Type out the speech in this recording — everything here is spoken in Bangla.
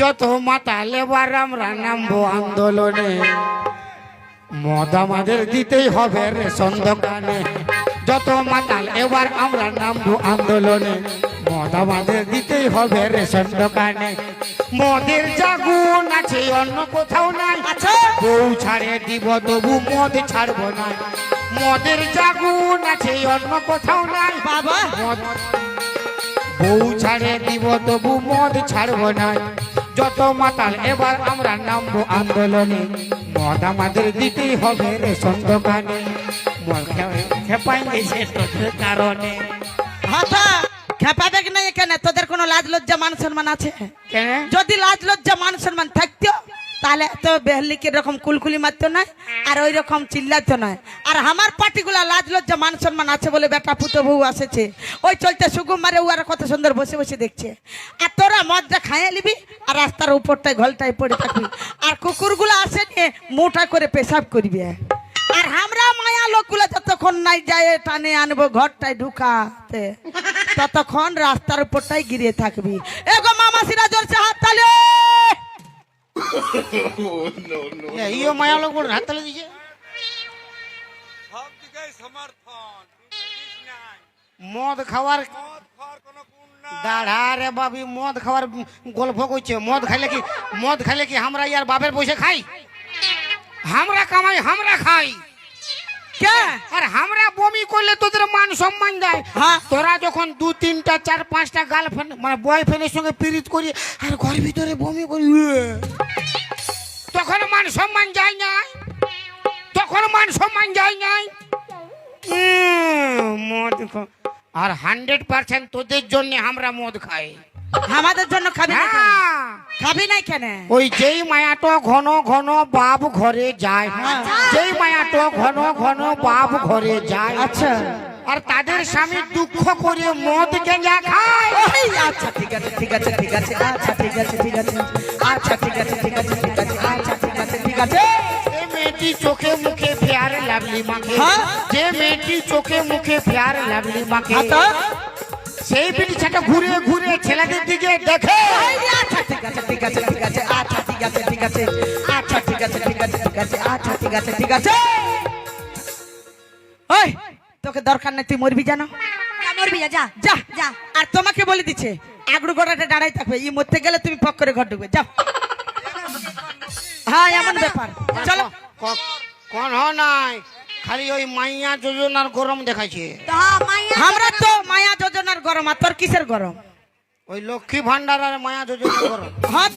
যত মাতাল এবার আমরা নামবো আন্দোলনে, মদ আমাদের দিতেই হবে রেশন দোকানে। যত মাতাল এবার আমরা নামবো আন্দোলনে, মদ আমাদের দিতেই হবে রেশন দোকানে। মদের জাগুন আছে অন্য কোথাও নাই, বউ ছাড়ে দিব তবু মদ ছাড়বো না। মদের জাগুন আছে অন্য কোথাও নাই বাবা, বউ ছাড়ে দিব তবু মদ ছাড়বো না। যত মাতাল এবার আমরা নামবো আন্দোলনে, মদ আমাদের দিতেই হবে রেশন দোকানে। মদ খেপাই গেছে তোদের কারণে। খেপাবে কি না কেন? তোদের কোনো লাজ লজ্জা মান সম্মান আছে? যদি লাজ লজ্জা মান সম্মান থাকতো তাহলে তো বেহলিকের রকম কুলকুলি মারতো না আর ওই রকম চিল্লাতো না। আর আমার পার্টিগুলা লাজ লজ্জা মান সম্মান আছে বলে বেটা পুতো বউ আসেছে, ওই চলতে সুগম মারে ও আর কত সুন্দর বসে বসে দেখছে। আর তোরা মদটা খাইয়ে নিবি আর রাস্তার উপরটায় ঘলটায় পড়ে থাকবি, আর কুকুরগুলো আসে নিয়ে মোটা করে পেশাব করবি। আর আমরা মায়া লোকগুলো যতক্ষণ নাই যায় টানে আনবো ঘরটায় ঢুকাতে, ততক্ষণ রাস্তার উপরটাই গিরে থাকবি। এগো মামাসিরা জোরছে হাত তালে। ইও মায়া লোক হাত তালে দিছে। মদ খাওয়ার দাঁড়া রে বাবি, মদ খাওয়ার গল্প করছে। মদ খাইলে কি আমরা ইয়ার বাপের পয়সা খাই? আমরা কামাই আমরা খাই কে? আর আমরা বমি করলে তোদের মান সম্মান দেয়। তোরা যখন 2 3টা 4 5টা গার্লফ্রেন্ড মানে বয়ফ্রেন্ডের সঙ্গে পিরিত করি আর ঘরের ভিতরে বমি করি, তখন মান সম্মান যায় না, তখন মান সম্মান যায় নাই। মদ আর 100% তোদের জন্য আমরা মদ খাই। আমাদের জন্য খাবি না? খাবি নাই কেন? ওই যেই মায়াটো ঘন ঘন বাপ ঘরে যায়, যেই মায়াটো ঘন ঘন বাপ ঘরে যায়, আচ্ছা, আর তাদের স্বামী দুঃখ করে মদ গেঞ্জা খায়। আচ্ছা ঠিক আছে ঠিক আছে ঠিক আছে, আচ্ছা ঠিক আছে ঠিক আছে, আচ্ছা ঠিক আছে ঠিক আছে ঠিক আছে, আচ্ছা ঠিক আছে ঠিক আছে। যে মেয়েটি চোখে মুখে ফেয়ার লাভলি মাখে, যে মেয়েটি চোখে মুখে ফেয়ার লাভলি মাখে, সেই পিছাটা ঘুরে ঘুরে ছেলেদের দিকে দেখে। আচ্ছা ঠিক আছে ঠিক আছে ঠিক আছে, আচ্ছা ঠিক আছে ঠিক আছে, আচ্ছা ঠিক আছে ঠিক আছে ঠিক আছে, আচ্ছা ঠিক আছে ঠিক আছে। ওই তোকে দরকার নেই, তুই মরবি জানো? মরবি যা যা যা। আর তোমাকে বলে দিচ্ছে আগড়ু গোড়াটা দাঁড়াই থাকবে, ই মরতে গেলে তুমি পক করে ঘর ঢুকবে, যাও। হ্যাঁ এমন ব্যাপার। চলো কোন নাই খালি ওই মাইয়া যোজনার গরম দেখাচ্ছে। আমরা তো মায়া যোজনার গরম, আর তোর কিসের গরম? ওই লক্ষ্মী ভান্ডার আর মায়া যোজনার গরম। হ্যাঁ